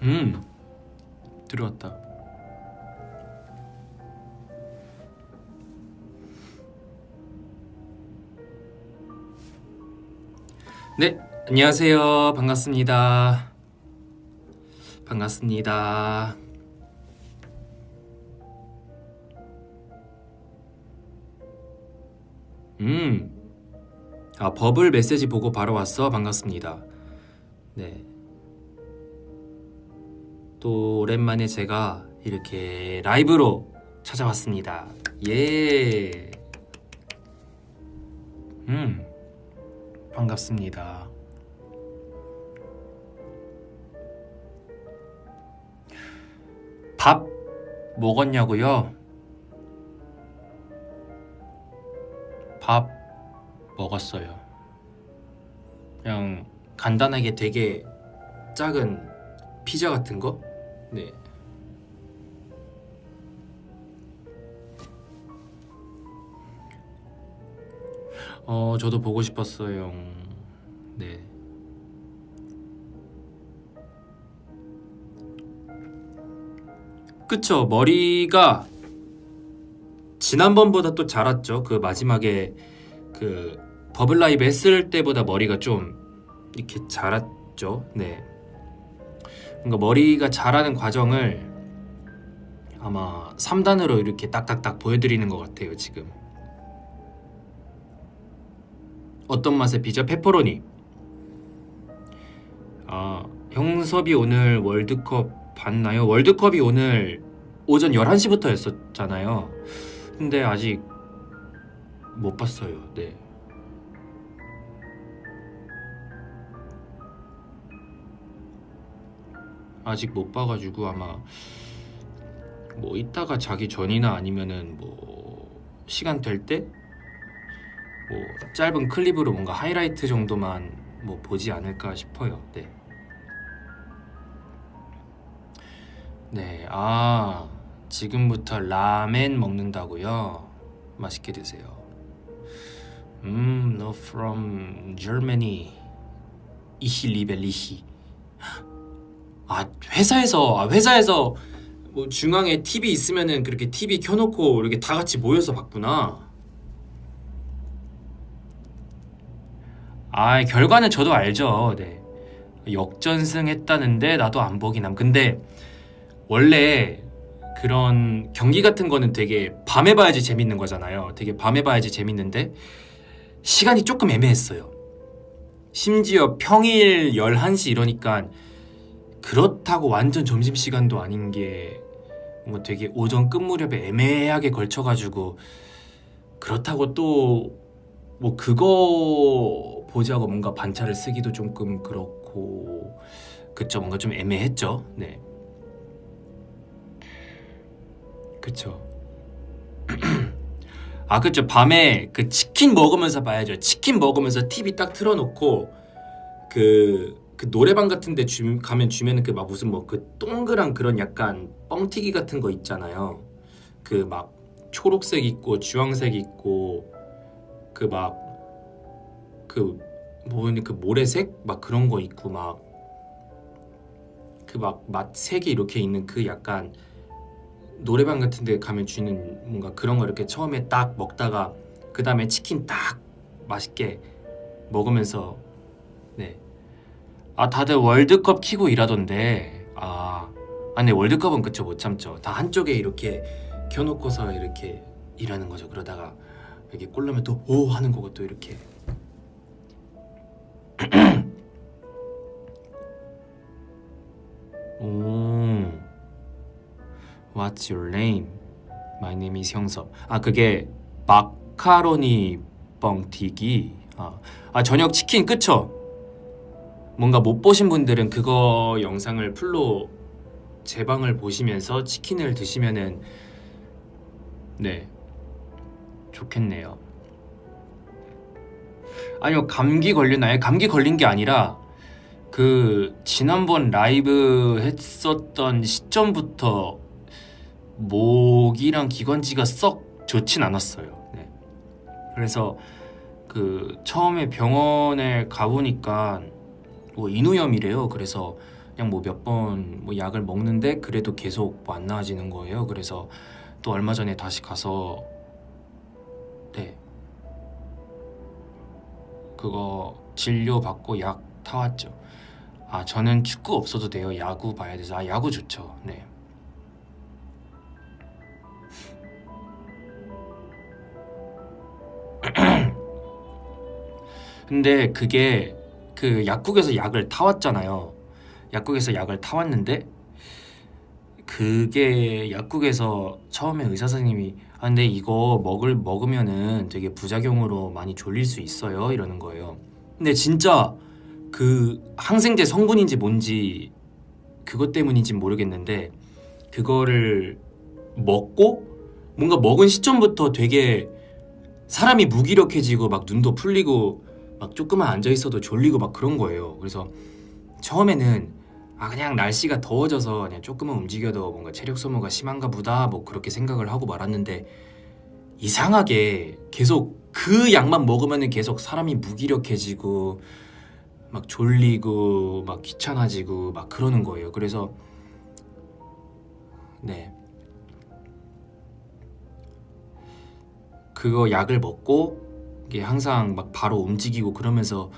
음, 들어왔다. 네, 안녕하세요. 반갑습니다. 반갑습니다. 음, 버블 메시지 보고 바로 왔어. 반갑습니다. 네, 또 오랜만에 제가 이렇게 라이브로 찾아왔습니다. 예, 음, 반갑습니다. 밥 먹었냐고요? 밥 먹었어요. 그냥 간단하게 되게 작은 피자 같은 거? 네. 저도 보고 싶었어요. 네. 그쵸. 머리가 지난번보다 또 자랐죠. 그 마지막에 그 버블라이브 했을 때보다 머리가 좀 이렇게 자랐죠. 네. 그러니까 머리가 자라는 과정을 아마 3단으로 이렇게 딱딱딱 보여드리는 것 같아요, 지금. 어떤 맛의 피자? 페퍼로니. 형섭이 오늘 월드컵 봤나요? 월드컵이 오늘 오전 11시부터였었잖아요. 근데 아직 못 봤어요. 네. 아직 못 봐가지고 아마 뭐 이따가 자기 전이나 아니면은 뭐 시간 될 때 뭐 짧은 클립으로 뭔가 하이라이트 정도만 뭐 보지 않을까 싶어요. 네. 네. 지금부터 라멘 먹는다고요? 맛있게 드세요. No from Germany. Ich liebe dich. 회사에서 뭐 중앙에 TV 있으면은 그렇게 TV 켜놓고 이렇게 다 같이 모여서 봤구나. 결과는 저도 알죠. 네. 역전승했다는데 나도 안 보긴 함. 근데 원래 그런 경기 같은 거는 되게 밤에 봐야지 재밌는 거잖아요. 되게 밤에 봐야지 재밌는데 시간이 조금 애매했어요. 심지어 평일 11시 이러니까 그렇다고 완전 점심시간도 아닌 게 뭐 되게 오전 끝 무렵에 애매하게 걸쳐가지고 그렇다고 또 뭐 그거 보자고 뭔가 반차를 쓰기도 조금 그렇고 그쵸. 뭔가 좀 애매했죠. 네. 그쵸. 그쵸. 밤에 그 치킨 먹으면서 봐야죠. 치킨 먹으면서 TV 딱 틀어놓고 그 노래방 같은 데 가면 주면은 그 막 무슨 뭐 그 동그란 그런 약간 뻥튀기 같은 거 있잖아요. 그 막 초록색 있고 주황색 있고 그 막 그 뭐니 그 모래색 막 그런 거 있고 막 그 막 맛 색이 이렇게 있는 그 약간 노래방 같은 데 가면 주는 뭔가 그런 거 이렇게 처음에 딱 먹다가 그 다음에 치킨 딱 맛있게 먹으면서 네. 다들 월드컵 키고 일하던데. 네, 월드컵은 그쵸, 못 참죠. 다 한쪽에 이렇게 켜놓고서 이렇게 일하는 거죠. 그러다가 이렇게 골 넣으면 또 오 하는 거고 또 이렇게. 오, What's your name? My name is 형섭. 그게 마카로니 뻥튀기. 저녁 치킨 그쵸? 뭔가 못 보신 분들은 그거 영상을 풀로 제 방을 보시면서 치킨을 드시면은 네 좋겠네요. 아니요, 감기 걸렸나요? 감기 걸린 게 아니라 그 지난번 라이브 했었던 시점부터 목이랑 기관지가 썩 좋진 않았어요. 네. 그래서 그 처음에 병원에 가보니까 뭐 인후염이래요. 그래서 그냥 뭐 몇 번 뭐 약을 먹는데 그래도 계속 뭐 안 나아지는 거예요. 그래서 또 얼마 전에 다시 가서 네 그거 진료 받고 약 타왔죠. 아 저는 축구 없어도 돼요. 야구 봐야 돼서. 아 야구 좋죠. 네. 근데 그게 그 약국에서 약을 타왔잖아요. 약국에서 약을 타왔는데 그게 약국에서 처음에 의사 선생님이 아 근데 이거 먹으면은 되게 부작용으로 많이 졸릴 수 있어요 이러는 거예요. 근데 진짜 그 항생제 성분인지 뭔지 그것 때문인지 모르겠는데 그거를 먹고 뭔가 먹은 시점부터 되게 사람이 무기력해지고 막 눈도 풀리고 막 조금만 앉아 있어도 졸리고 막 그런 거예요. 그래서 처음에는 아 그냥 날씨가 더워져서 그냥 조금만 움직여도 뭔가 체력 소모가 심한가 보다 뭐 그렇게 생각을 하고 말았는데 이상하게 계속 그 약만 먹으면은 계속 사람이 무기력해지고 막 졸리고 막 귀찮아지고 막 그러는 거예요. 그래서 네 그거 약을 먹고 이게 항상 막 바로 움직이고 그러면서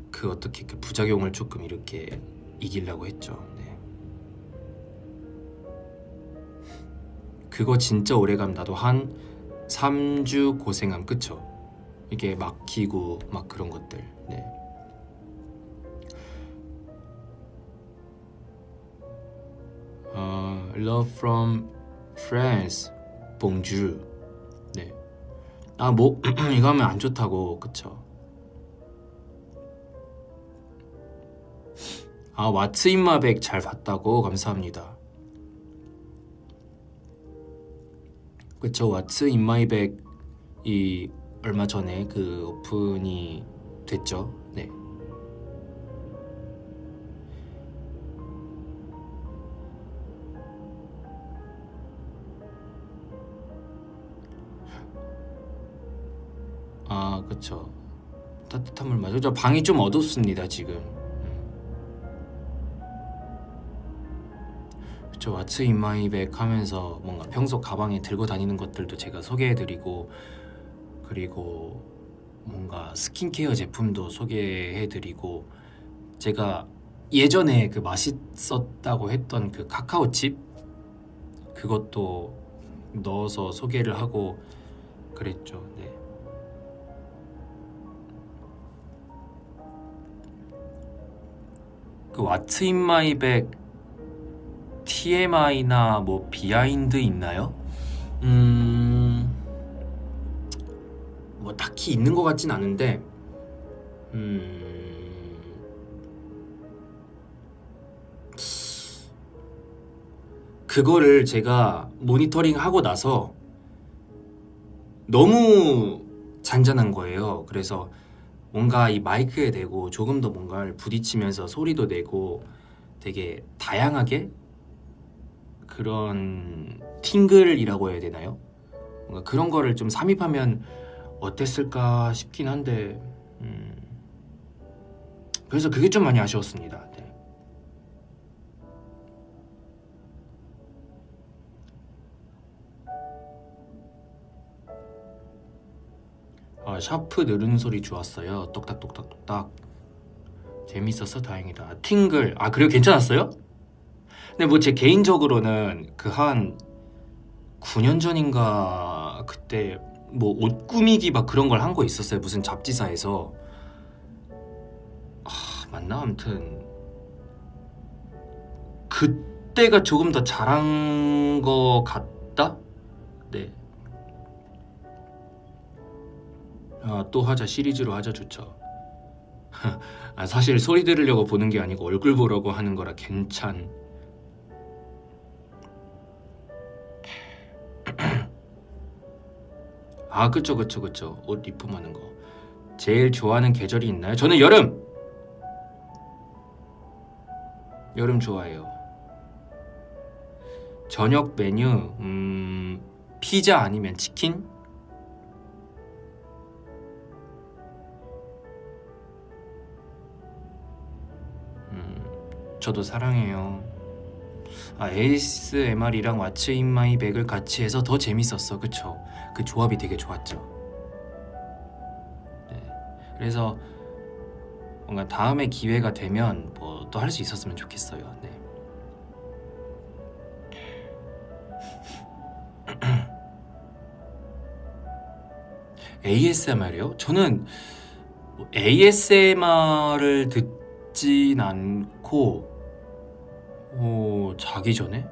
그 어떻게 그 부작용을 조금 이렇게 이기려고 했죠. 네. 그거 진짜 오래감 나도 한 3주 고생함 그쵸? 이게 막히고 막 그런 것들. 네. Love from France. Bonjour. 네. 아, 뭐 이거 하면 안 좋다고. 그쵸? 아, 왓츠 인마백 잘 봤다고 감사합니다. 그쵸? 왓츠 인마이백이 얼마 전에 그 오픈이 됐죠. 네. 아, 그쵸. 따뜻한 물 마셔. 저 방이 좀 어둡습니다, 지금. 그쵸. 왓츠 인마이백 하면서 뭔가 평소 가방에 들고 다니는 것들도 제가 소개해드리고 그리고 뭔가 스킨케어 제품도 소개해드리고 제가 예전에 그 맛있었다고 했던 그 카카오칩 그것도 넣어서 소개를 하고 그랬죠. 네. 그 왓츠 인 마이백 TMI나 뭐 비하인드 있나요? 뭐 딱히 있는 것 같진 않은데 그거를 제가 모니터링 하고 나서 너무 잔잔한 거예요. 그래서 뭔가 이 마이크에 대고 조금 더 뭔가를 부딪히면서 소리도 내고 되게 다양하게 그런 팅글이라고 해야 되나요? 뭔가 그런 거를 좀 삽입하면 어땠을까 싶긴 한데 그래서 그게 좀 많이 아쉬웠습니다. 네. 아, 샤프 누르는 소리 좋았어요. 똑딱똑딱똑딱 재밌어서 다행이다. 팅글 아 그래요? 괜찮았어요? 근데 뭐 제 개인적으로는 그 한 9년 전인가 그때 뭐 옷 꾸미기 막 그런 걸 한 거 있었어요. 무슨 잡지사에서 맞나? 아무튼 그때가 조금 더 잘한 거 같다? 네. 아, 또 하자 시리즈로 하자 좋죠. 아, 사실 소리 들으려고 보는 게 아니고 얼굴 보려고 하는 거라 괜찮. 아 그쵸 그쵸 그쵸 옷 리폼하는 거 제일 좋아하는 계절이 있나요? 저는 여름! 여름 좋아해요. 저녁 메뉴 피자 아니면 치킨? 저도 사랑해요. ASMR이랑 왓츠 인 마이 백을 같이 해서 더 재밌었어. 그쵸? 그 조합이 되게 좋았죠. 네. 그래서 뭔가 다음에 기회가 되면 뭐 또 할 수 있었으면 좋겠어요. 네. ASMR이요? 저는 ASMR을 듣진 않고 자기 전에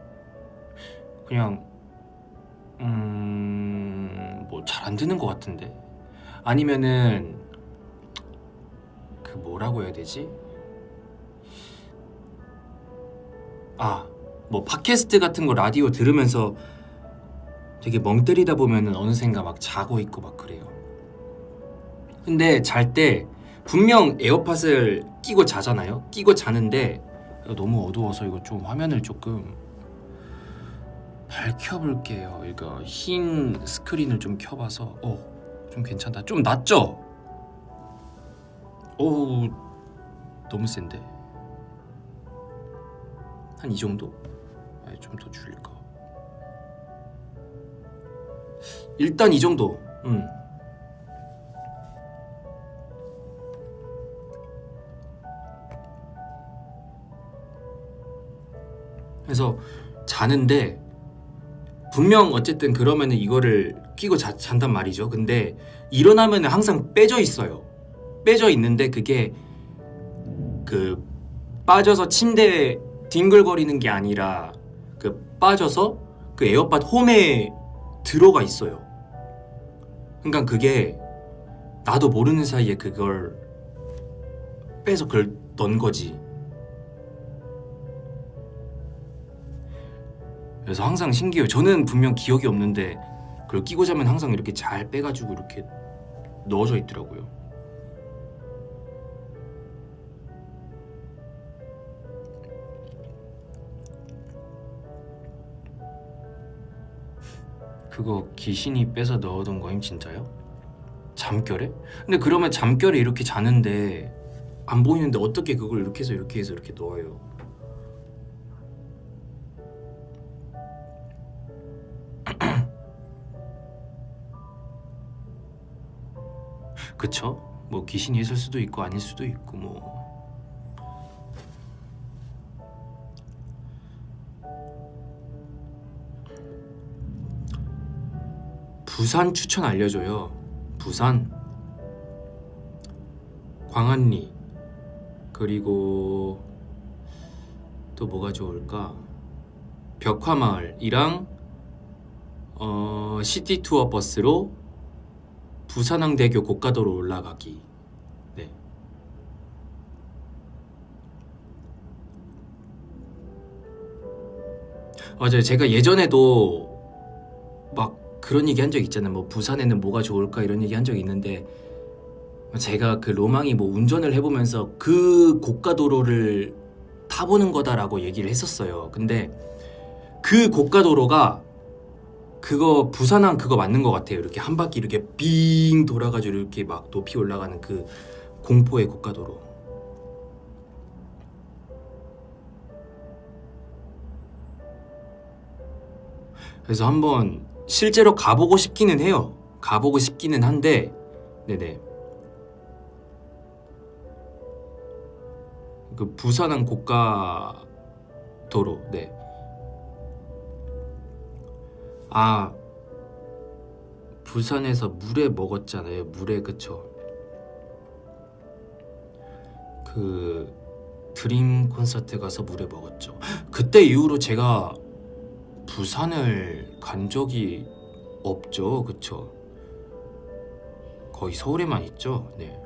그냥 뭐 잘 안 듣는 것 같은데, 아니면은 그 뭐라고 해야 되지? 뭐 팟캐스트 같은 거 라디오 들으면서 되게 멍 때리다 보면은 어느샌가 막 자고 있고 막 그래요. 근데 잘 때 분명 에어팟을 끼고 자잖아요. 끼고 자는데 너무 어두워서 이거 좀 화면을 조금 밝혀볼게요. 이거 흰 스크린을 좀 켜봐서 좀 괜찮다. 좀 낫죠? 너무 센데? 한 이 정도? 좀 더 줄일까? 일단 이 정도. 그래서 자는데 분명 어쨌든 그러면은 이거를 끼고 잔단 말이죠. 근데 일어나면은 항상 빼져 있어요. 빼져 있는데 그게 그 빠져서 침대에 뒹굴거리는 게 아니라 그 빠져서 그 에어팟 홈에 들어가 있어요. 그러니까 그게 나도 모르는 사이에 그걸 빼서 그걸 넣은 거지. 그래서 항상 신기해요. 저는 분명 기억이 없는데 그걸 끼고 자면 항상 이렇게 잘 빼가지고 이렇게 넣어져 있더라고요. 그거 귀신이 빼서 넣어둔 거임 진짜요? 잠결에? 근데 그러면 잠결에 이렇게 자는데 안 보이는데 어떻게 그걸 이렇게 해서 이렇게 넣어요? 그쵸? 뭐 귀신이 있을 수도 있고 아닐 수도 있고 뭐. 부산 추천 알려줘요. 부산 광안리, 그리고 또 뭐가 좋을까? 벽화마을이랑 시티투어 버스로 부산항대교 고가도로 올라가기. 네. 맞아요. 제가 예전에도 막 그런 얘기 한 적 있잖아요. 뭐 부산에는 뭐가 좋을까 이런 얘기 한 적이 있는데, 제가 그 로망이 뭐 운전을 해보면서 그 고가도로를 타보는 거다라고 얘기를 했었어요. 근데 그 고가도로가 그거 부산항 그거 맞는 것 같아요. 이렇게 한 바퀴 이렇게 빙 돌아가지고 이렇게 막 높이 올라가는 그 공포의 고가도로. 그래서 한번 실제로 가보고 싶기는 해요. 가보고 싶기는 한데, 네네. 그 부산항 고가도로, 네. 부산에서 물회 먹었잖아요. 물회, 그쵸? 그 드림 콘서트 가서 물회 먹었죠. 그때 이후로 제가 부산을 간 적이 없죠. 그쵸? 거의 서울에만 있죠. 네.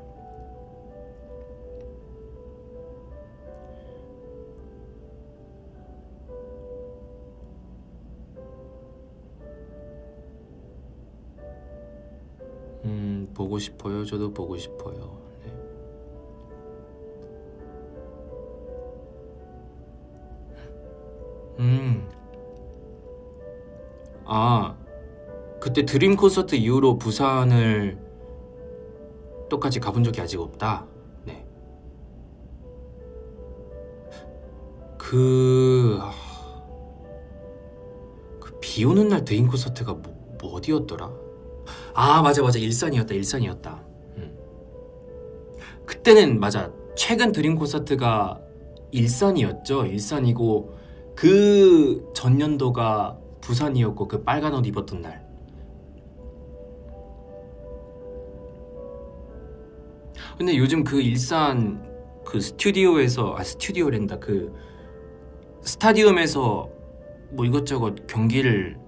보고 싶어요. 저도 보고 싶어요. 네. 그때 드림 콘서트 이후로 부산을 똑같이 가본 적이 아직 없다. 네. 그... 그 비 오는 날 드림 콘서트가 뭐 어디였더라? 아 맞아 일산이었다. 그때는 맞아 최근 드림 콘서트가 일산이었죠. 일산이고 그 전년도가 부산이었고 그 빨간 옷 입었던 날. 근데 요즘 그 일산 그 스튜디오랜다 그 스타디움에서 뭐 이것저것 경기를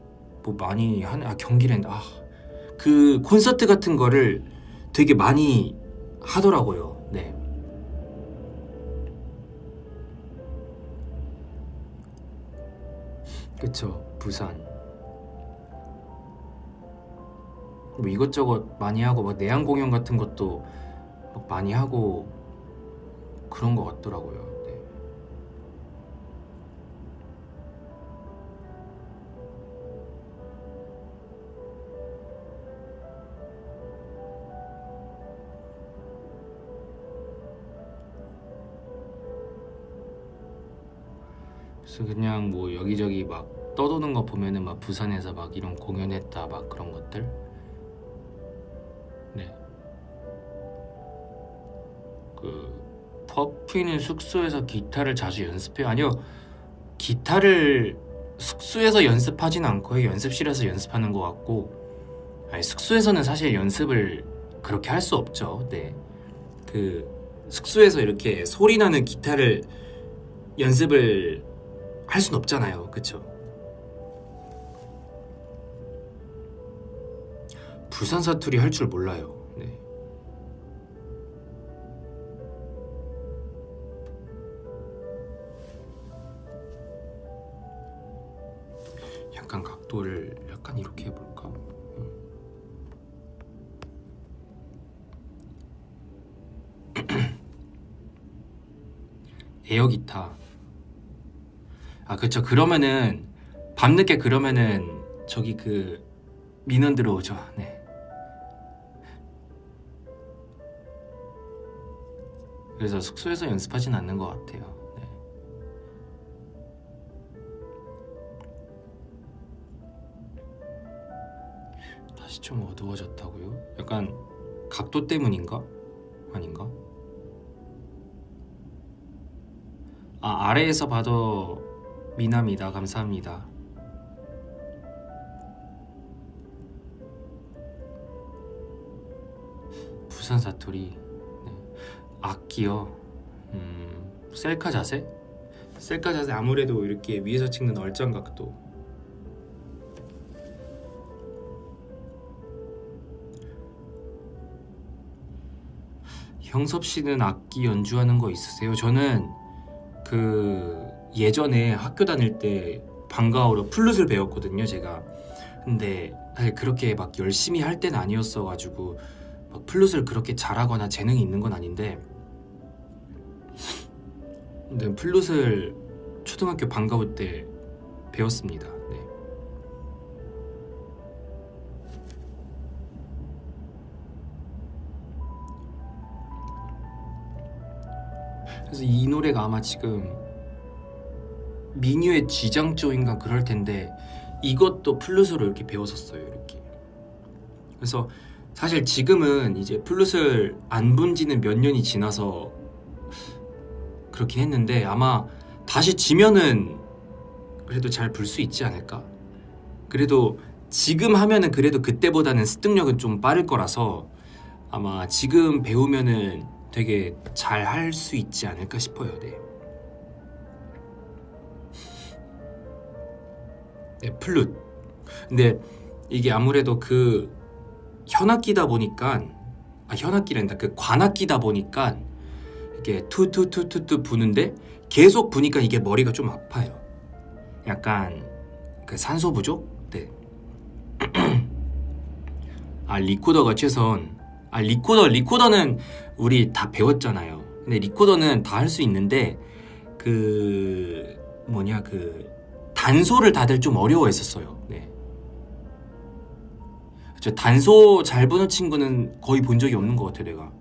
뭐 많이 하는 경기랜다. 그 콘서트 같은 거를 되게 많이 하더라고요. 네. 그쵸 부산 뭐 이것저것 많이 하고 막 내한 공연 같은 것도 막 많이 하고 그런 것 같더라고요. 네. 그래서 그냥 뭐 여기저기 막 떠도는 거 보면은 막 부산에서 막 이런 공연했다 막 그런 것들. 네. 그 퍼피는 숙소에서 기타를 자주 연습해요? 아니요. 기타를 숙소에서 연습하진 않고요. 연습실에서 연습하는 것 같고 아니, 숙소에서는 사실 연습을 그렇게 할 수 없죠. 네. 그 숙소에서 이렇게 소리 나는 기타를 연습을 할 순 없잖아요. 그쵸? 부산 사투리 할 줄 몰라요. 네. 약간 각도를 약간 이렇게 해볼까? 에어기타. 아 그쵸. 그러면은 밤늦게 그러면은 저기 그 민원 들어오죠. 네. 그래서 숙소에서 연습하진 않는 것 같아요. 네. 다시 좀 어두워졌다고요? 약간 각도 때문인가? 아닌가? 아 아래에서 봐도 미남이다. 감사합니다. 부산 사투리. 네. 악기요. 셀카 자세? 셀카 자세 아무래도 이렇게 위에서 찍는 얼짱 각도. 형섭 씨는 악기 연주하는 거 있으세요? 저는 그 예전에 학교 다닐 때 방과후로 플룻을 배웠거든요, 제가. 근데 사실 그렇게 막 열심히 할 때는 아니었어가지고 막 플룻을 그렇게 잘하거나 재능이 있는 건 아닌데, 근데 플룻을 초등학교 방과후 때 배웠습니다. 네. 그래서 이 노래가 아마 지금 민유의 쥐장조인가 그럴 텐데 이것도 플룻으로 이렇게 배웠었어요. 이렇게. 그래서 사실 지금은 이제 플룻을 안 분 지는 몇 년이 지나서 그렇긴 했는데 아마 다시 지면은 그래도 잘 불 수 있지 않을까? 그래도 지금 하면은 그래도 그때보다는 습득력은 좀 빠를 거라서 아마 지금 배우면은 되게 잘 할 수 있지 않을까 싶어요. 네. 네, 플룻. 근데 이게 아무래도 그 현악기다 보니까 현악기란다. 그 관악기다 보니까 이게 투투투투투 부는데 계속 부니까 이게 머리가 좀 아파요. 약간 그 산소 부족? 네. 리코더가 최선. 리코더는 우리 다 배웠잖아요. 근데 리코더는 다 할 수 있는데 그 단소를 다들 좀 어려워했었어요. 네. 저 단소 잘 부는 친구는 거의 본 적이 없는 것 같아 내가.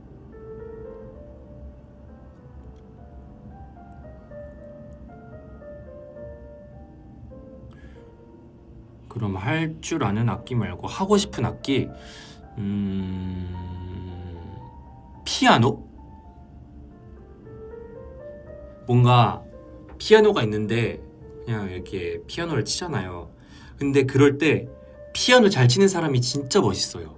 그럼 할 줄 아는 악기 말고 하고 싶은 악기, 피아노? 뭔가 피아노가 있는데 그냥 이렇게 피아노를 치잖아요. 근데 그럴 때 피아노 잘 치는 사람이 진짜 멋있어요.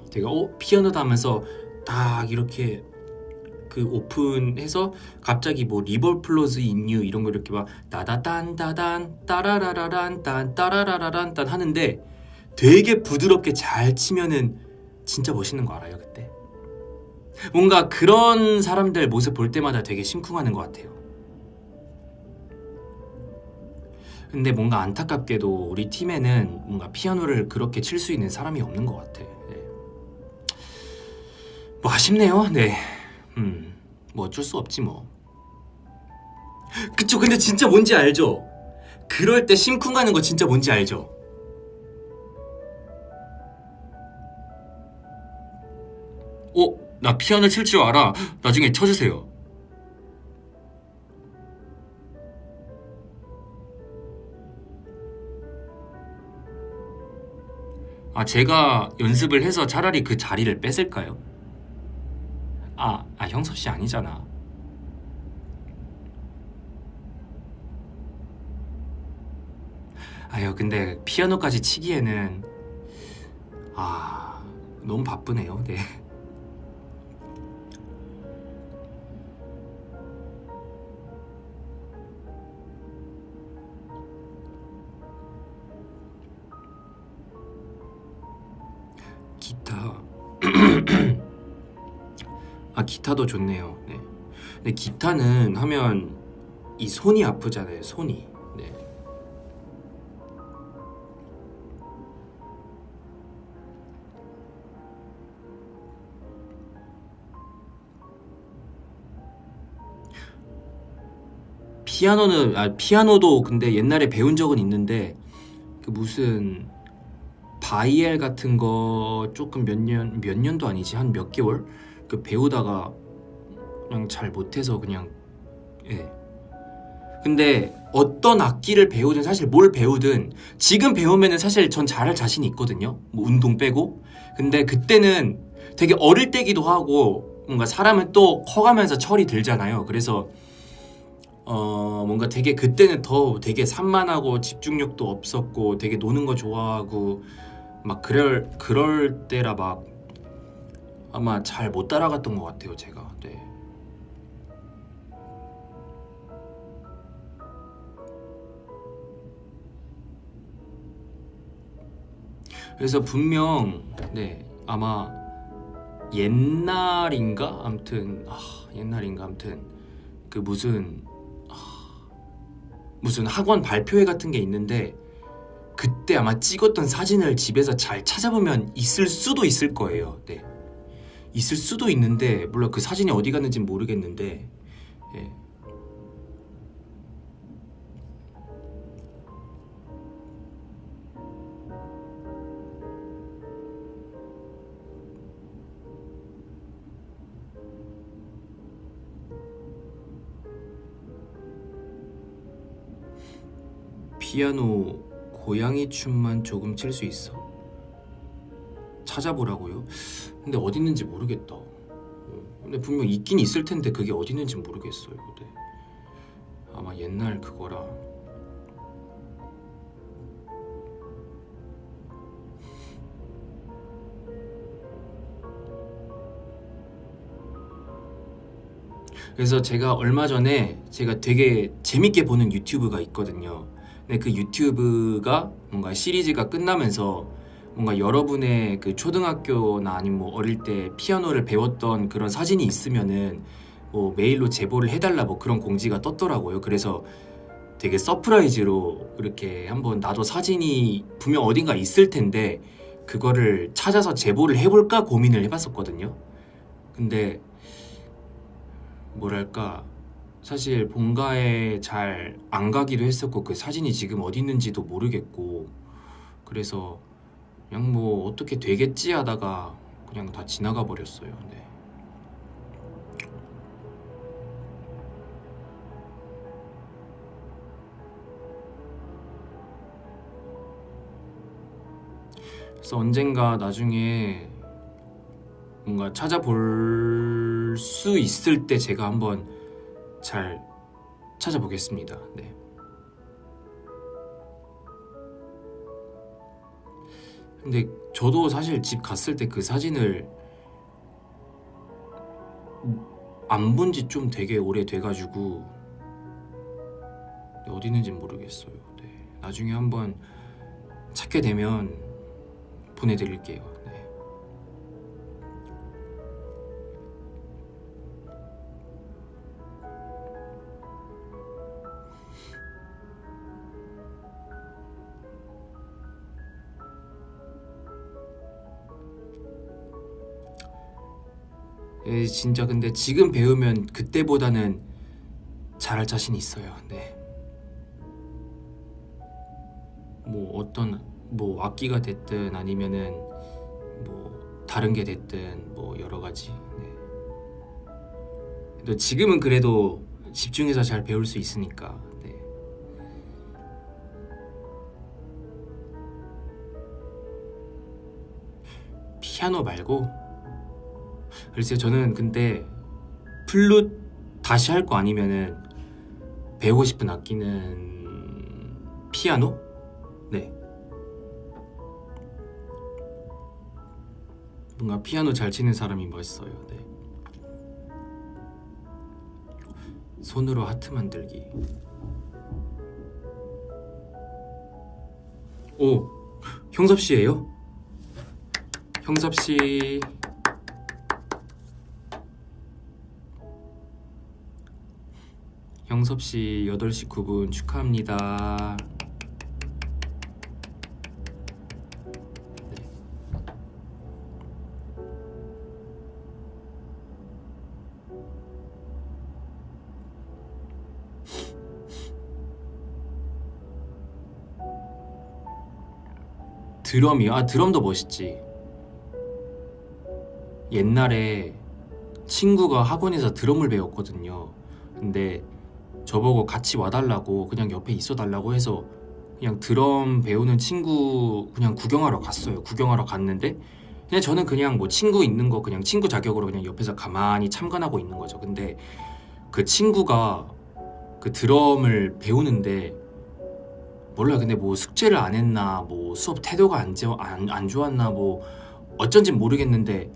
제가 피아노다 하면서 딱 이렇게 그 오픈해서 갑자기 뭐 리버 플로즈 인유 이런 거 이렇게 막 따다단 따단 따라라라란 딴 따라라라란 딴 하는데 되게 부드럽게 잘 치면은 진짜 멋있는 거 알아요 그때? 뭔가 그런 사람들 모습 볼 때마다 되게 심쿵하는 것 같아요. 근데 뭔가 안타깝게도 우리 팀에는 뭔가 피아노를 그렇게 칠 수 있는 사람이 없는 것 같아. 네. 뭐 아쉽네요. 네. 뭐 어쩔 수 없지 뭐. 그쵸. 근데 진짜 뭔지 알죠? 그럴 때 심쿵 가는 거 진짜 뭔지 알죠? 나 피아노 칠 줄 알아. 나중에 쳐주세요. 제가 연습을 해서 차라리 그 자리를 뺏을까요? 형섭 씨 아니잖아. 근데 피아노까지 치기에는 너무 바쁘네요. 네. 기타. 기타도 좋네요. 네. 근데 기타는 하면 이 손이 아프잖아요. 손이. 네. 피아노도 근데 옛날에 배운 적은 있는데 그 무슨 바이엘 같은 거 조금 몇 년도 아니지 한 몇 개월 그 배우다가 그냥 잘 못해서 그냥 예. 근데 어떤 악기를 배우든 사실 뭘 배우든 지금 배우면은 사실 전 잘할 자신이 있거든요. 뭐 운동 빼고. 근데 그때는 되게 어릴 때기도 하고 뭔가 사람은 또 커가면서 철이 들잖아요. 그래서 뭔가 되게 그때는 더 되게 산만하고 집중력도 없었고 되게 노는 거 좋아하고 막 그럴 때라 막 아마 잘 못 따라갔던 것 같아요 제가. 네. 그래서 분명 네 아마 옛날인가 아무튼 그 무슨 학원 발표회 같은 게 있는데 그때 아마 찍었던 사진을 집에서 잘 찾아보면 있을 수도 있을 거예요. 네. 있을 수도 있는데 물론 그 사진이 어디 갔는지 모르겠는데 예. 피아노 고양이 춤만 조금 칠 수 있어? 찾아보라고요? 근데 어디 있는지 모르겠다. 근데 분명 있긴 있을 텐데 그게 어디 있는지 모르겠어요. 네. 아마 옛날 그거라. 그래서 제가 얼마 전에 제가 되게 재밌게 보는 유튜브가 있거든요. 근데 그 유튜브가 뭔가 시리즈가 끝나면서 뭔가 여러분의 그 초등학교나 아니면 뭐 어릴 때 피아노를 배웠던 그런 사진이 있으면은 뭐 메일로 제보를 해달라 뭐 그런 공지가 떴더라고요. 그래서 되게 서프라이즈로 이렇게 한번 나도 사진이 분명 어딘가 있을 텐데 그거를 찾아서 제보를 해볼까 고민을 해봤었거든요. 근데 뭐랄까 사실 본가에 잘 안 가기도 했었고 그 사진이 지금 어디 있는지도 모르겠고 그래서 그냥 뭐 어떻게 되겠지 하다가 그냥 다 지나가 버렸어요. 네. 그래서 언젠가 나중에 뭔가 찾아볼 수 있을 때 제가 한번 잘 찾아보겠습니다. 네. 근데 저도 사실 집 갔을 때 그 사진을 안 본 지 좀 되게 오래돼가지고 어디 있는지 모르겠어요. 네. 나중에 한번 찾게 되면 보내드릴게요. 네. 진짜 근데 지금 배우면 그때보다는 잘할 자신이 있어요. 네. 뭐 어떤 뭐 악기가 됐든 아니면은 뭐 다른 게 됐든 뭐 여러 가지. 네. 근데 지금은 그래도 집중해서 잘 배울 수 있으니까. 네. 피아노 말고 글쎄요, 저는 근데 플룻 다시 할 거 아니면은 배우고 싶은 악기는 피아노? 네. 뭔가 피아노 잘 치는 사람이 멋있어요. 네. 손으로 하트 만들기. 오, 형섭 씨예요? 형섭 씨. 형섭 씨 8시 9분 축하합니다. 네. 드럼이요? 아, 드럼도 멋있지. 옛날에 친구가 학원에서 드럼을 배웠거든요. 근데 저보고 같이 와달라고 그냥 옆에 있어달라고 해서 그냥 드럼 배우는 친구 그냥 구경하러 갔어요. 구경하러 갔는데 그냥 저는 그냥 뭐 친구 있는 거 그냥 친구 자격으로 그냥 옆에서 가만히 참관하고 있는 거죠. 근데 그 친구가 그 드럼을 배우는데 몰라요. 근데 뭐 숙제를 안 했나 뭐 수업 태도가 안 좋았나 뭐 어쩐진 모르겠는데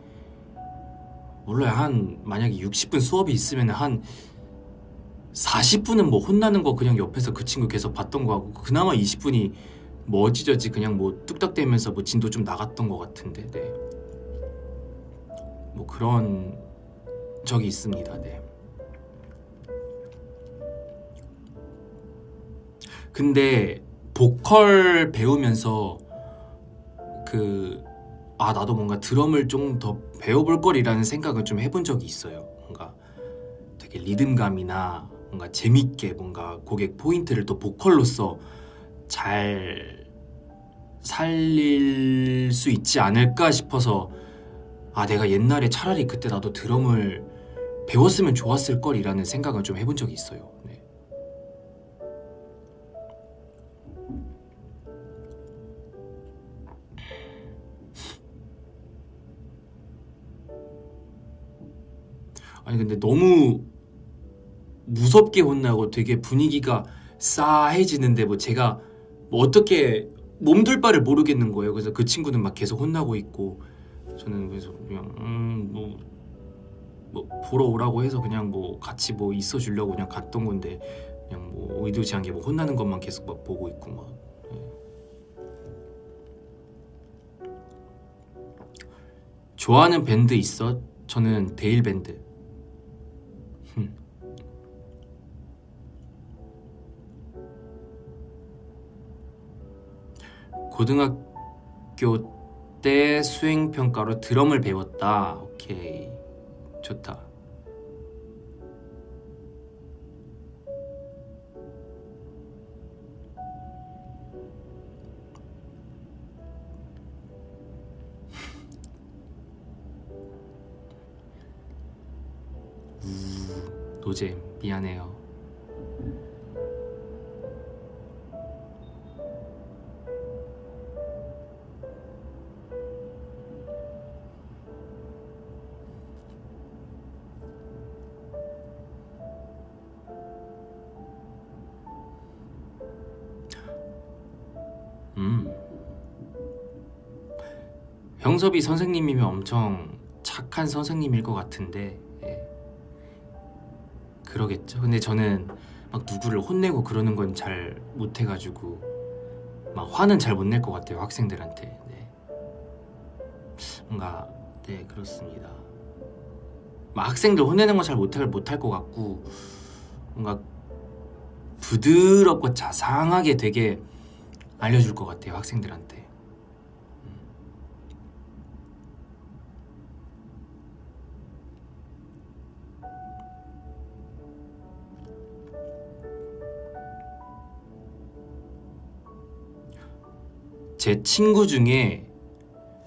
몰라요. 한 만약에 60분 수업이 있으면 한 40분은 뭐 혼나는 거 그냥 옆에서 그 친구 계속 봤던 거 하고 그나마 20분이 뭐 어찌저찌 그냥 뭐 뚝딱대면서 뭐 진도 좀 나갔던 것 같은데. 네. 뭐 그런 적이 있습니다. 네. 근데 보컬 배우면서 나도 뭔가 드럼을 좀 더 배워볼 걸이라는 생각을 좀 해본 적이 있어요. 뭔가 되게 리듬감이나 뭔가 재밌게 뭔가 곡의 포인트를 또 보컬로서 잘 살릴 수 있지 않을까 싶어서 내가 옛날에 차라리 그때 나도 드럼을 배웠으면 좋았을 걸이라는 생각을 좀 해본 적이 있어요. 네. 아니 근데 너무 무섭게 혼나고 되게 분위기가 싸해지는데 뭐 제가 뭐 어떻게 몸둘 바를 모르겠는 거예요. 그래서 그 친구는 막 계속 혼나고 있고 저는 그래서 그냥 뭐 보러 오라고 해서 그냥 뭐 같이 뭐 있어 주려고 그냥 갔던 건데 그냥 뭐 의도치 않게 뭐 혼나는 것만 계속 막 보고 있고 막. 네. 좋아하는 밴드 있어? 저는 데일 밴드. 고등학교 때 수행평가로 드럼을 배웠다. 오케이. 좋다. 노잼 미안해요. 음. 형섭이 선생님이면 엄청 착한 선생님일 것 같은데 예. 그러겠죠. 근데 저는 막 누구를 혼내고 그러는 건 잘 못해가지고 막 화는 잘 못 낼 것 같아요 학생들한테. 네. 뭔가 네 그렇습니다. 막 학생들 혼내는 건 잘 못할 것 같고 뭔가 부드럽고 자상하게 되게 알려줄 것 같아요 학생들한테. 제 친구 중에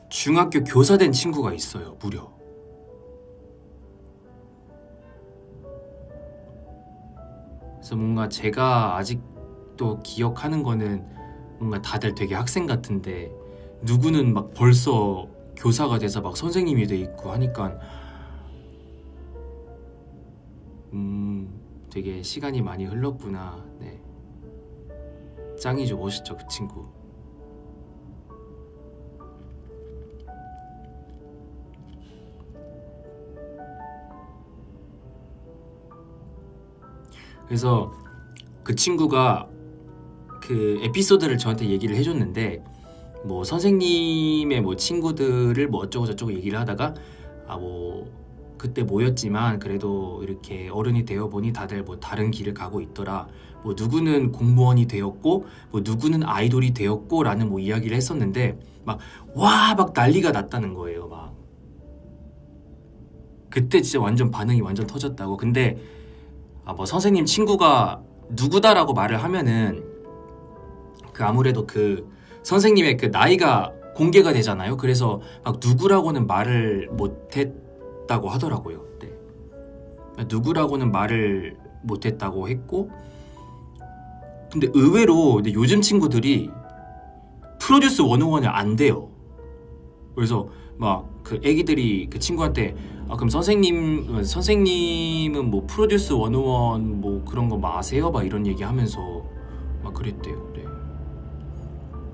중학교 교사 된 친구가 있어요 무려. 그래서 뭔가 제가 아직도 기억하는 거는 뭔가 다들 되게 학생 같은데 누구는 막 벌써 교사가 돼서 막 선생님이 돼 있고 하니까 되게 시간이 많이 흘렀구나. 네. 짱이죠. 멋있죠 그 친구. 그래서 그 친구가 그 에피소드를 저한테 얘기를 해줬는데 뭐 선생님의 뭐 친구들을 뭐 어쩌고 저쩌고 얘기를 하다가 아 뭐 그때 모였지만 그래도 이렇게 어른이 되어 보니 다들 뭐 다른 길을 가고 있더라. 뭐 누구는 공무원이 되었고 뭐 누구는 아이돌이 되었고라는 뭐 이야기를 했었는데 막 와 막 난리가 났다는 거예요. 막 그때 진짜 완전 반응이 완전 터졌다고. 근데 아 뭐 선생님 친구가 누구다라고 말을 하면은 그 아무래도 그 선생님의 그 나이가 공개가 되잖아요. 그래서 막 누구라고는 말을 못했다고 하더라고요. 네. 누구라고는 말을 못했다고 했고, 근데 의외로 근데 요즘 친구들이 프로듀스 101을 안 돼요. 그래서 막 그 애기들이 그 친구한테 아 그럼 선생님은 뭐 프로듀스 101 뭐 그런 거 막 아세요? 막 이런 얘기 하면서 막 그랬대요. 네.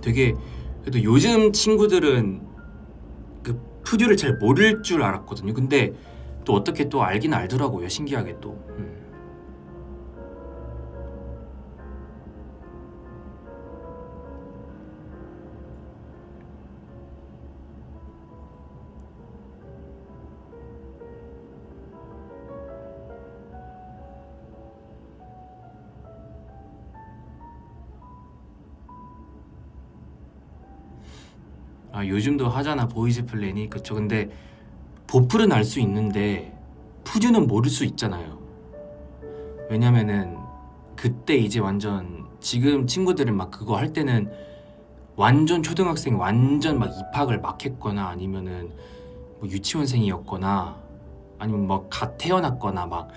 되게 그래도 요즘 친구들은 그 푸듀를 잘 모를 줄 알았거든요. 근데 또 어떻게 또 알긴 알더라고요. 신기하게 또. 아 요즘도 하잖아 보이즈 플래닛. 그쵸. 근데 보풀은 알 수 있는데 푸듀는 모를 수 있잖아요. 왜냐면은 그때 이제 완전 지금 친구들은 막 그거 할 때는 완전 초등학생 완전 막 입학을 막 했거나 아니면은 뭐 유치원생이었거나 아니면 막 갓 태어났거나 막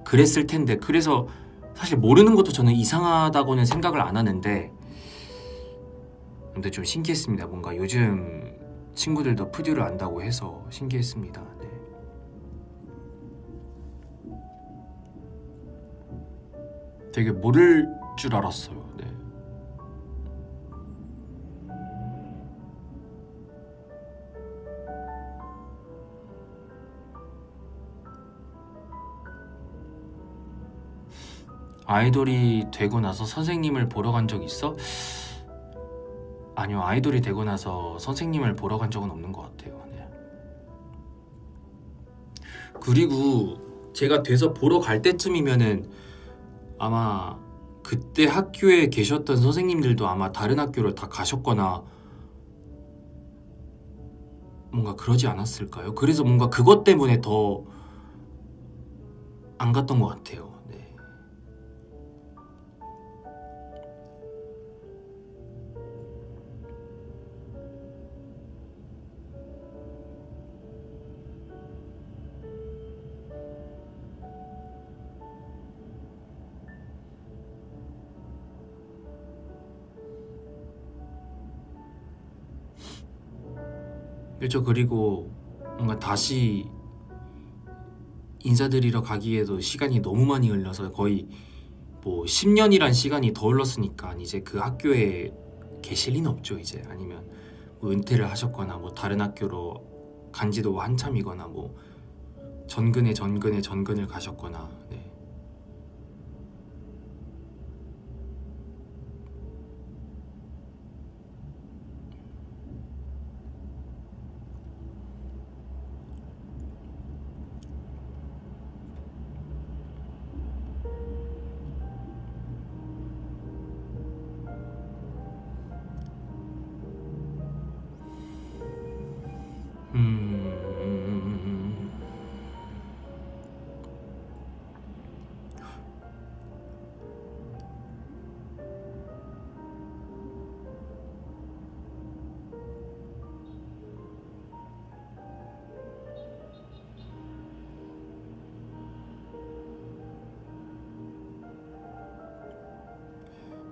그랬을 텐데 그래서 사실 모르는 것도 저는 이상하다고는 생각을 안 하는데 근데 좀 신기했습니다. 뭔가 요즘 친구들도 푸듀를 안다고 해서 신기했습니다. 네. 되게 모를 줄 알았어요. 네. 아이돌이 되고 나서 선생님을 보러 간 적 있어? 아니요, 아이돌이 되고 나서 선생님을 보러 간 적은 없는 것 같아요. 네. 그리고 제가 돼서 보러 갈 때쯤이면은 아마 그때 학교에 계셨던 선생님들도 아마 다른 학교를 다 가셨거나 뭔가 그러지 않았을까요? 그래서 뭔가 그것 때문에 더 안 갔던 것 같아요. 네. 그렇죠. 그리고 뭔가 다시 인사드리러 가기에도 시간이 너무 많이 흘러서 거의 뭐 10년이란 시간이 더 흘렀으니까 이제 그 학교에 계실 리는 없죠 이제. 아니면 뭐 은퇴를 하셨거나 뭐 다른 학교로 간지도 한참이거나 뭐 전근을 가셨거나. 네.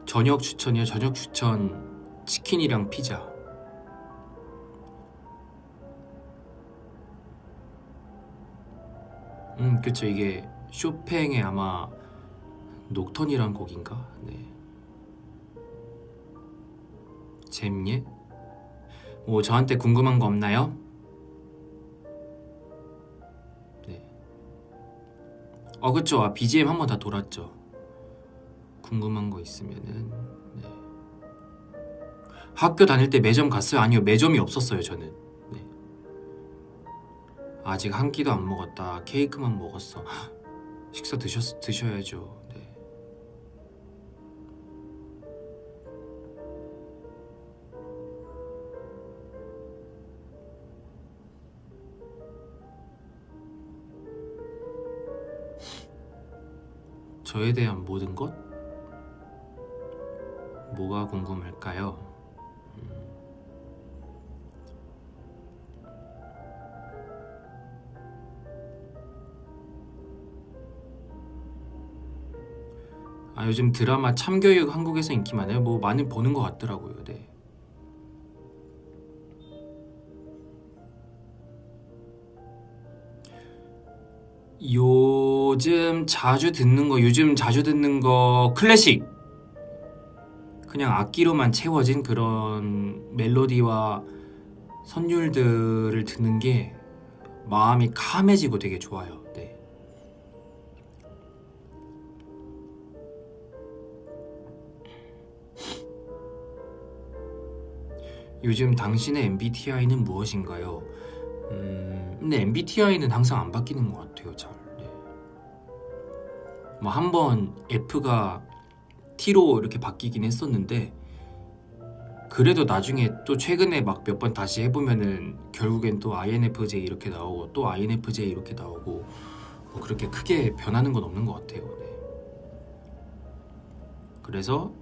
저녁 추천이요? 저녁 추천 치킨이랑 피자. 그쵸. 이게 쇼팽의 아마 녹턴이란 곡인가? 네. 잼예? 뭐 저한테 궁금한 거 없나요? 네. 그쵸. BGM 한번 다 돌았죠. 궁금한 거 있으면은. 네. 학교 다닐 때 매점 갔어요? 아니요, 매점이 없었어요 저는. 네. 아직 한 끼도 안 먹었다. 케이크만 먹었어. 식사 드셔야죠. 네. 저에 대한 모든 것? 뭐가 궁금할까요? 요즘 드라마 참교육 한국에서 인기 많아요? 뭐 많이 보는 것 같더라고요. 네. 요즘 자주 듣는 거 클래식. 그냥 악기로만 채워진 그런 멜로디와 선율들을 듣는 게 마음이 캄해지고 되게 좋아요. 네. 요즘 당신의 MBTI는 무엇인가요? 근데 MBTI는 항상 안 바뀌는 것 같아요, 잘. 네. 뭐 한번 F가 T로 이렇게 바뀌긴 했었는데, 그래도 나중에 또 최근에 막 몇 번 다시 해보면은 결국엔 또 INFJ 이렇게 나오고 또 INFJ 이렇게 나오고, 뭐 그렇게 크게 변하는 건 없는 것 같아요. 네. 그래서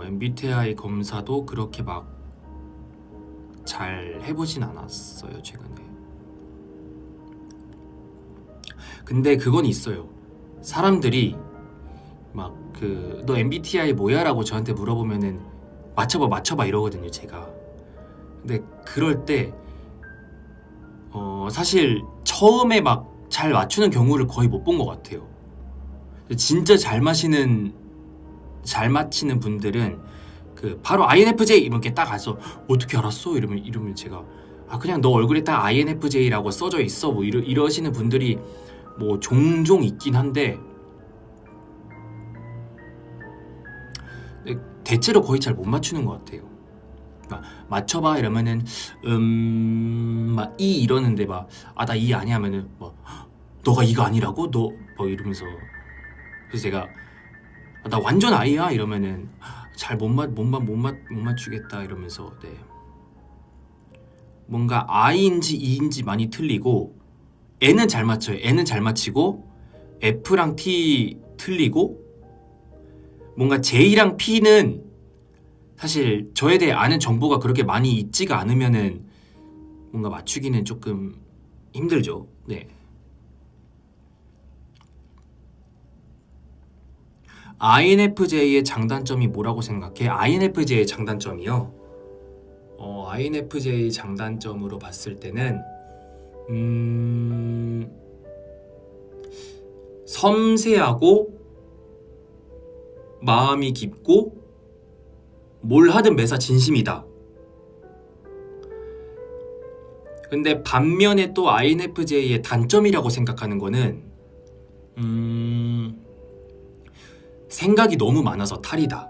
MBTI 검사도 그렇게 막 잘 해보진 않았어요 최근에. 근데 그건 있어요. 사람들이 막 너 MBTI 뭐야? 라고 저한테 물어보면은 맞춰봐 이러거든요 제가. 근데 그럴 때 사실 처음에 막 잘 맞추는 경우를 거의 못 본 것 같아요. 진짜 잘 맞히는 분들은 바로 INFJ 이렇게 딱 가서 어떻게 알았어? 이러면 제가 그냥 너 얼굴에 딱 INFJ라고 써져 있어 뭐 이러시는 분들이 뭐 종종 있긴 한데, 대체로 거의 잘 못 맞추는 것 같아요. 맞춰봐 이러면은 막 이 이러는데 막 나 이 아니야 하면은 뭐 너가 이거 아니라고? 너 뭐 이러면서. 그래서 제가 나 완전 아이야 이러면은 잘 못 맞추겠다 이러면서. 네. 뭔가 I인지 E인지 많이 틀리고, N은 잘 맞춰요. N은 잘 맞히고 F랑 T 틀리고, 뭔가 J랑 P는 사실 저에 대해 아는 정보가 그렇게 많이 있지가 않으면은 뭔가 맞추기는 조금 힘들죠. 네. INFJ의 장단점이 뭐라고 생각해? INFJ의 장단점이요? INFJ 장단점으로 봤을 때는 섬세하고 마음이 깊고 뭘 하든 매사 진심이다. 근데 반면에 또 INFJ의 단점이라고 생각하는 거는 생각이 너무 많아서 탈이다.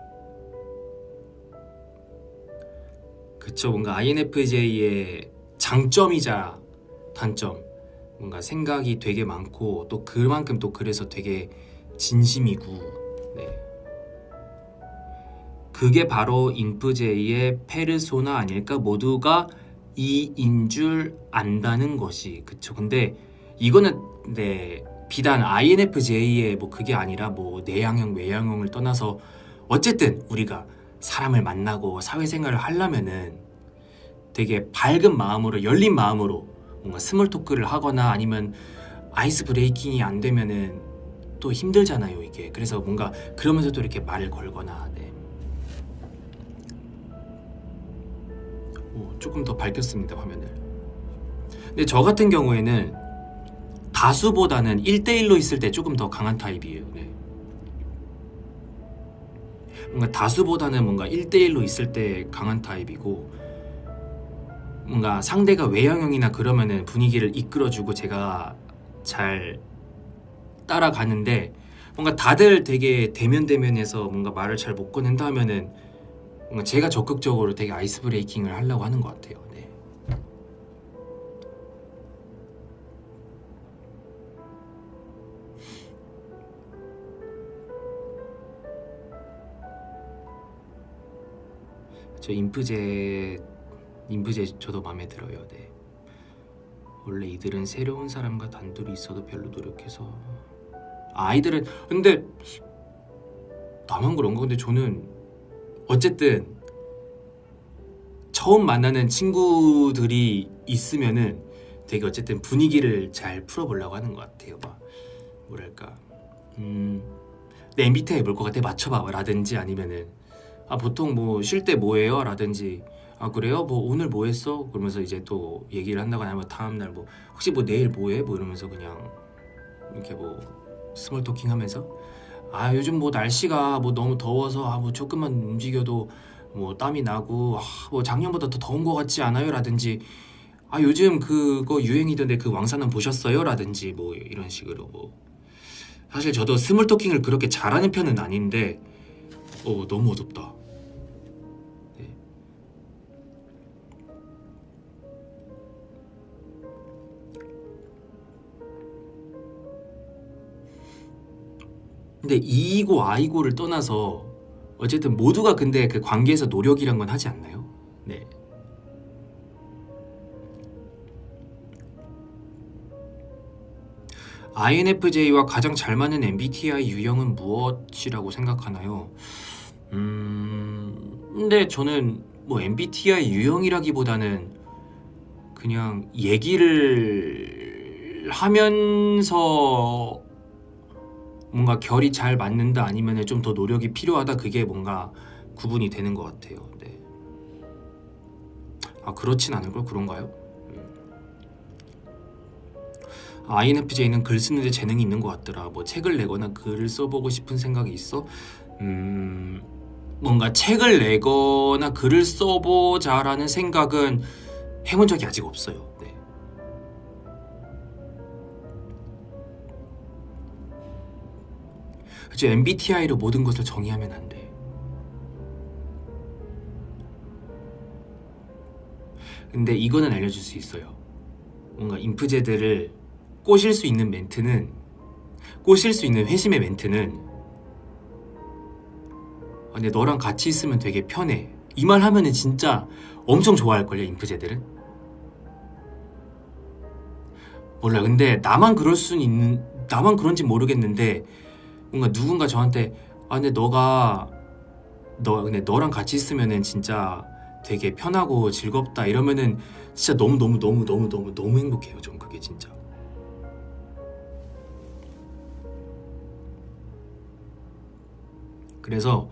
그쵸. 뭔가 INFJ의 장점이자 단점, 뭔가 생각이 되게 많고 또 그만큼 또 그래서 되게 진심이고, 네. 그게 바로 인프제의 페르소나 아닐까? 모두가 이인 줄 안다는 것이. 그쵸. 근데 이거는 네, 비단 INFJ의 뭐 그게 아니라 뭐 내향형 외향형을 떠나서 어쨌든 우리가 사람을 만나고 사회생활을 하려면은 되게 밝은 마음으로, 열린 마음으로 뭔가 스몰 토크를 하거나 아니면 아이스 브레이킹이 안 되면은 또 힘들잖아요, 이게. 그래서 뭔가 그러면서도 이렇게 말을 걸거나. 네. 조금 더 밝혔습니다, 화면을. 근데 저 같은 경우에는 다수보다는 1대1로 있을 때 조금 더 강한 타입이에요. 네. 뭔가 다수보다는 뭔가 1대1로 있을 때 강한 타입이고, 뭔가 상대가 외향형이나 그러면은 분위기를 이끌어주고 제가 잘 따라가는데, 뭔가 다들 되게 대면대면해서 뭔가 말을 잘 못 꺼낸다 하면은 뭔가 제가 적극적으로 되게 아이스 브레이킹을 하려고 하는 것 같아요. 네. 저 인프제 저도 마음에 들어요. 네. 원래 이들은 새로운 사람과 단둘이 있어도 별로 노력해서 아이들은 근데 나만 그런가? 근데 저는 어쨌든 처음 만나는 친구들이 있으면은 되게 어쨌든 분위기를 잘 풀어보려고 하는 것 같아요. 막 뭐랄까 내 MBTI 뭘 것 같아? 맞춰봐 라든지 아니면은 보통 뭐 쉴 때 뭐 해요? 라든지 그래요? 뭐 오늘 뭐 했어? 그러면서 이제 또 얘기를 한다거나 아니면 다음날 뭐 혹시 뭐 내일 뭐 해? 뭐 이러면서 그냥 이렇게 뭐 스몰 토킹 하면서 요즘 뭐 날씨가 뭐 너무 더워서 뭐 조금만 움직여도 뭐 땀이 나고 뭐 작년보다 더 더운 것 같지 않아요? 라든지 요즘 그거 유행이던데 그 왕산은 보셨어요? 라든지 뭐 이런 식으로 뭐 사실 저도 스몰 토킹을 그렇게 잘하는 편은 아닌데 너무 어둡다. 네. 근데 E이고 I고를 떠나서 어쨌든 모두가 근데 그 관계에서 노력이란 건 하지 않나요? 네. INFJ와 가장 잘 맞는 MBTI 유형은 무엇이라고 생각하나요? 근데 저는 뭐 MBTI 유형이라기보다는 그냥 얘기를 하면서 뭔가 결이 잘 맞는다 아니면 좀 더 노력이 필요하다, 그게 뭔가 구분이 되는 것 같아요. 네. 그렇진 않을 걸. 그런가요? INFJ는 글 쓰는데 재능이 있는 것 같더라. 뭐 책을 내거나 글을 써보고 싶은 생각이 있어? 뭔가 책을 내거나 글을 써보자라는 생각은 해본 적이 아직 없어요. 네. 그치, MBTI로 모든 것을 정의하면 안 돼. 근데 이거는 알려줄 수 있어요. 뭔가 인프제들을 꼬실 수 있는 회심의 멘트는 근데 너랑 같이 있으면 되게 편해. 이 말 하면은 진짜 엄청 좋아할걸요, 인프제들은. 몰라. 근데 나만 그런지 모르겠는데 뭔가 누군가 저한테 근데 근데 너랑 같이 있으면은 진짜 되게 편하고 즐겁다 이러면은 진짜 너무 행복해요. 전 그게 진짜. 그래서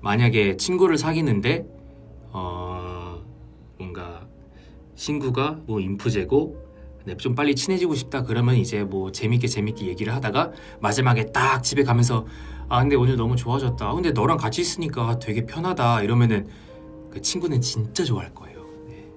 만약에 친구를 사귀는데 뭔가 친구가 뭐 인프제고 근데 좀 빨리 친해지고 싶다 그러면 이제 뭐 재밌게 얘기를 하다가 마지막에 딱 집에 가면서 아 근데 오늘 너무 좋아졌다. 아, 근데 너랑 같이 있으니까 되게 편하다. 이러면은 그 친구는 진짜 좋아할 거예요. 네.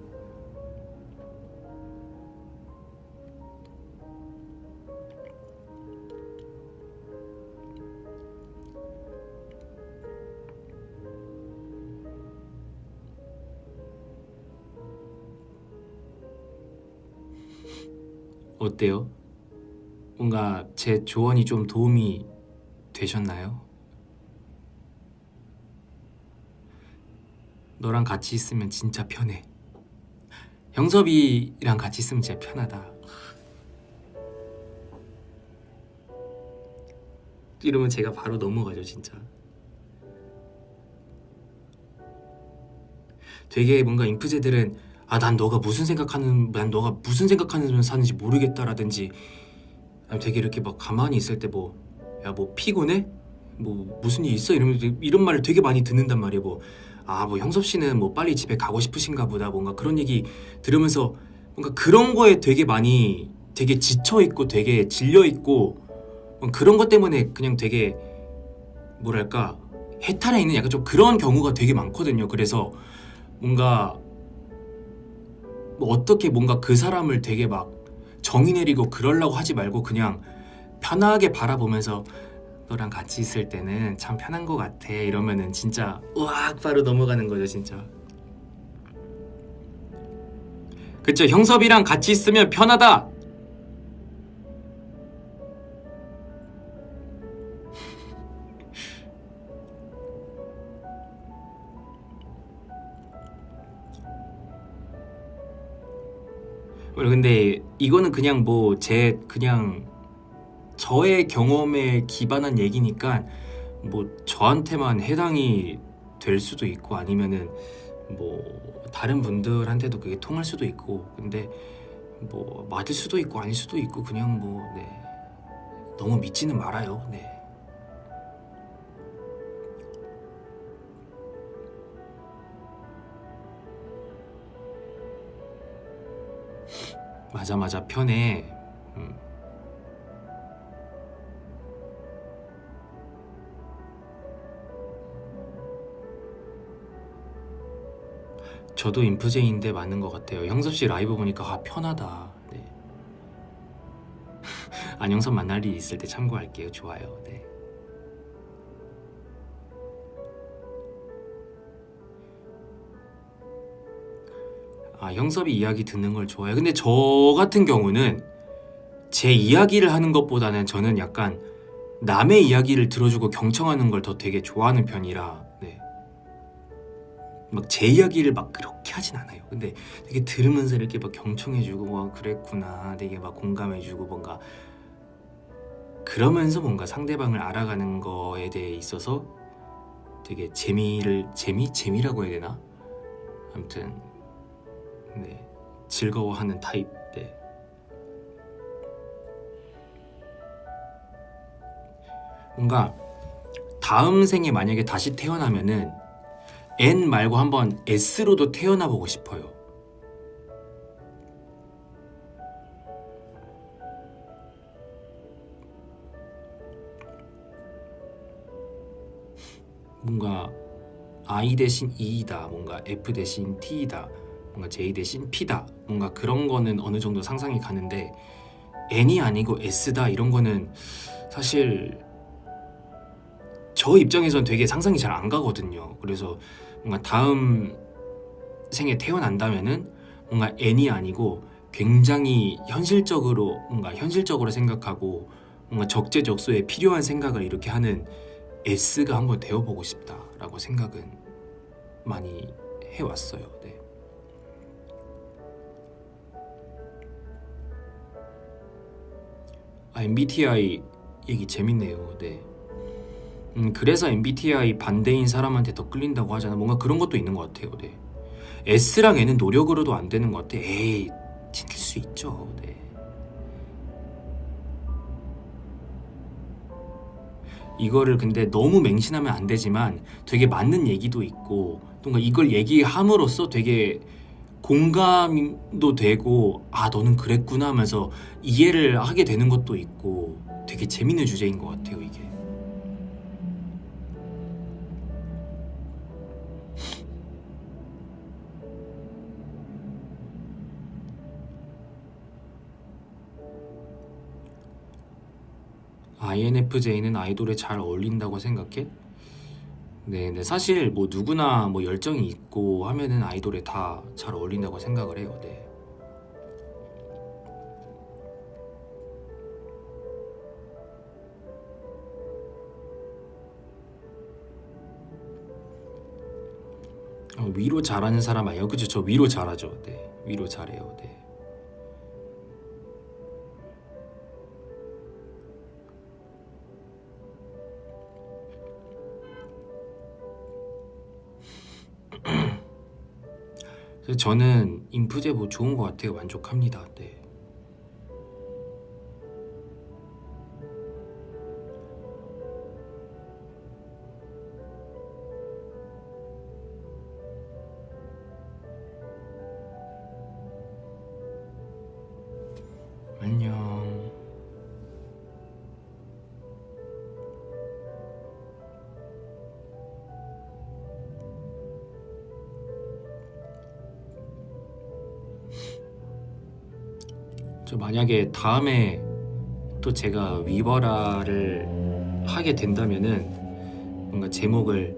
어때요? 뭔가 제 조언이 좀 도움이 되셨나요? 너랑 같이 있으면 진짜 편해. 형섭이랑 같이 있으면 진짜 편하다. 이러면 제가 바로 넘어가죠, 진짜. 되게 뭔가 인프제들은 난 너가 무슨 생각하는 사는지 모르겠다라든지 아니면 되게 이렇게 막 가만히 있을 때 뭐 야 뭐 피곤해? 뭐 무슨 일 있어? 이러면 이런 말을 되게 많이 듣는단 말이에요. 뭐 형섭 씨는 뭐 빨리 집에 가고 싶으신가 보다. 뭔가 그런 얘기 들으면서 뭔가 그런 거에 되게 많이 되게 지쳐 있고 되게 질려 있고 그런 것 때문에 그냥 되게 뭐랄까 해탈해 있는 약간 좀 그런 경우가 되게 많거든요. 그래서 뭔가 뭐 어떻게 뭔가 그 사람을 되게 막 정의 내리고 그러려고 하지 말고 그냥 편하게 바라보면서 너랑 같이 있을 때는 참 편한 것 같아 이러면은 진짜 으악 바로 넘어가는 거죠 진짜. 그쵸, 형섭이랑 같이 있으면 편하다. 근데 이거는 그냥 뭐 제 그냥 저의 경험에 기반한 얘기니까 뭐 저한테만 해당이 될 수도 있고 아니면은 뭐 다른 분들한테도 그게 통할 수도 있고 근데 뭐 맞을 수도 있고 아닐 수도 있고 그냥 뭐 네. 너무 믿지는 말아요. 네. 맞아 편해. 음. 저도 인프제인데 맞는 것 같아요. 형섭 씨 라이브 보니까 편하다. 네. 안영섭 만날 일 있을 때 참고할게요. 좋아요. 네. 형섭이 이야기 듣는 걸 좋아해요. 근데 저 같은 경우는 제 이야기를 하는 것보다는 저는 약간 남의 이야기를 들어주고 경청하는 걸 더 되게 좋아하는 편이라 네. 막 제 이야기를 막 그렇게 하진 않아요. 근데 되게 들으면서 이렇게 막 경청해주고 와 그랬구나 되게 막 공감해주고 뭔가 그러면서 뭔가 상대방을 알아가는 거에 대해 있어서 되게 재미라고 해야 되나? 아무튼 네 즐거워하는 타입. 네. 뭔가 다음 생에 만약에 다시 태어나면은 N 말고 한번 S로도 태어나 보고 싶어요. 뭔가 I 대신 E이다, 뭔가 F 대신 T이다, 뭔가 J 대신 P다, 뭔가 그런 거는 어느 정도 상상이 가는데 N이 아니고 S다 이런 거는 사실 저 입장에선 되게 상상이 잘 안 가거든요. 그래서 뭔가 다음 생에 태어난다면은 뭔가 N이 아니고 굉장히 현실적으로 생각하고 뭔가 적재적소에 필요한 생각을 이렇게 하는 S가 한번 되어보고 싶다라고 생각은 많이 해왔어요. 네. MBTI 얘기 재밌네요. 네. 그래서 MBTI 반대인 사람한테 더 끌린다고 하잖아. 뭔가 그런 것도 있는 것 같아요. 네. S랑 N은 노력으로도 안 되는 것 같아. 에이, 챙길 수 있죠. 네. 이거를 근데 너무 맹신하면 안 되지만 되게 맞는 얘기도 있고 뭔가 이걸 얘기함으로써 되게 공감도 되고 너는 그랬구나 하면서 이해를 하게 되는 것도 있고 되게 재밌는 주제인 것 같아요 이게. INFJ는 아이돌에 잘 어울린다고 생각해? 네, 네, 사실 뭐 누구나 뭐 열정이 있고 하면은 아이돌에 다 잘 어울린다고 생각을 해요. 네. 위로 잘하는 사람 아니에요? 그죠? 저 위로 잘하죠. 네, 위로 잘해요. 네. 그래서 저는 인프제 뭐 좋은 것 같아요. 만족합니다. 네. 안녕. 저 만약에 다음에 또 제가 위버라를 하게 된다면은 뭔가 제목을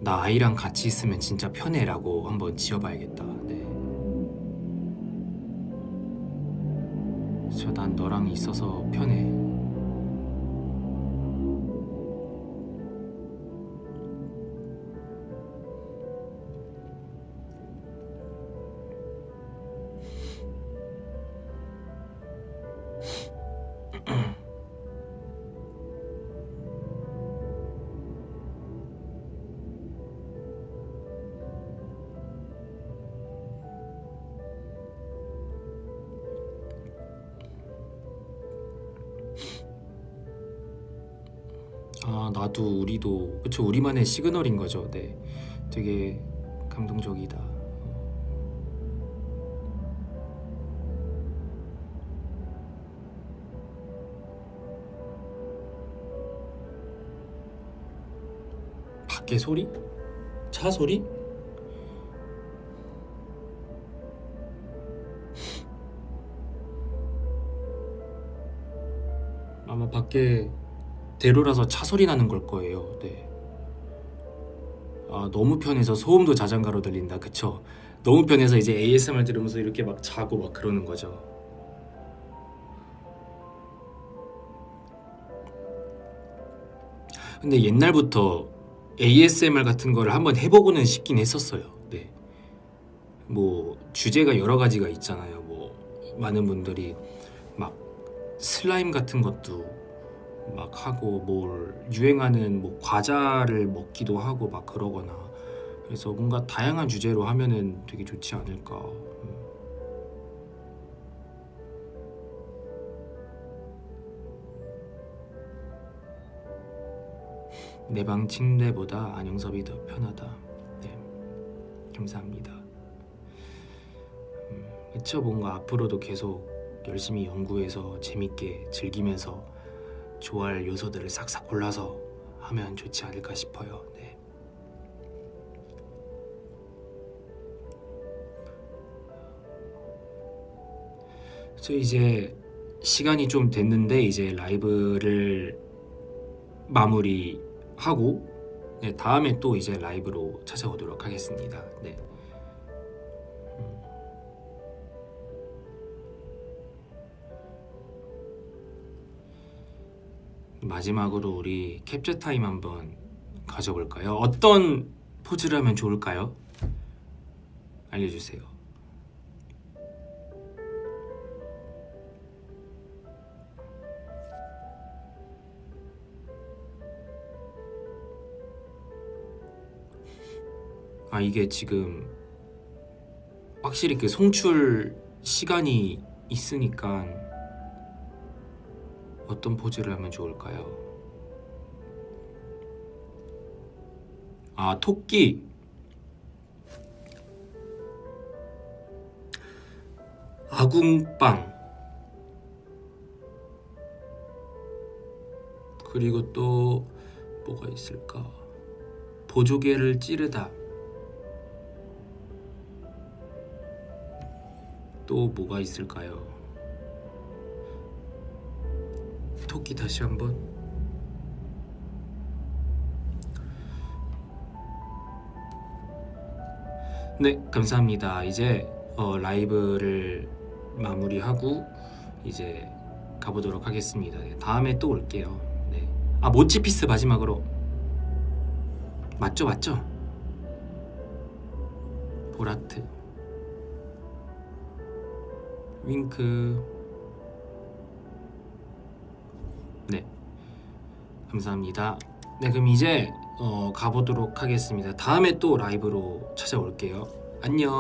나 아이랑 같이 있으면 진짜 편해라고 한번 지어봐야겠다. 네. 저 난 너랑 있어서 편해. 아, 나도 우리도 그쵸, 우리만의 시그널인 거죠. 네. 되게 감동적이다. 밖에 소리? 차 소리? 아마 밖에 대로라서 차 소리 나는 걸 거예요. 네. 아, 너무 편해서 소음도 자장가로 들린다. 그쵸? 너무 편해서 이제 ASMR 들으면서 이렇게 막 자고 막 그러는 거죠. 근데 옛날부터 ASMR 같은 거를 한번 해보고는 싶긴 했었어요. 네. 뭐 주제가 여러 가지가 있잖아요. 뭐 많은 분들이 막 슬라임 같은 것도 막 하고 뭘 유행하는 뭐 과자를 먹기도 하고 막 그러거나, 그래서 뭔가 다양한 주제로 하면은 되게 좋지 않을까. 내 방 침대보다 안영섭이 더 편하다. 네, 감사합니다. 그쵸, 뭔가 앞으로도 계속 열심히 연구해서 재밌게 즐기면서 좋아할 요소들을 싹싹 골라서 하면 좋지 않을까 싶어요. 네. 저 이제 시간이 좀 됐는데 이제 라이브를 마무리하고, 네, 다음에 또 이제 라이브로 찾아오도록 하겠습니다. 네. 마지막으로 우리 캡처 타임 한번 가져볼까요? 어떤 포즈를 하면 좋을까요? 알려주세요. 아, 이게 지금 확실히 그 송출 시간이 있으니까 어떤 포즈를 하면 좋을까요? 아, 토끼. 아궁빵. 그리고 또 뭐가 있을까? 보조개를 찌르다. 또 뭐가 있을까요? 토끼 다시 한번. 네, 감사합니다. 이제 라이브를 마무리하고 이제 가보도록 하겠습니다. 네, 다음에 또 올게요. 네. 아, 모찌피스 마지막으로. 맞죠? 보라트. 윙크. 네, 감사합니다. 네, 그럼 이제 가보도록 하겠습니다. 다음에 또 라이브로 찾아올게요. 안녕.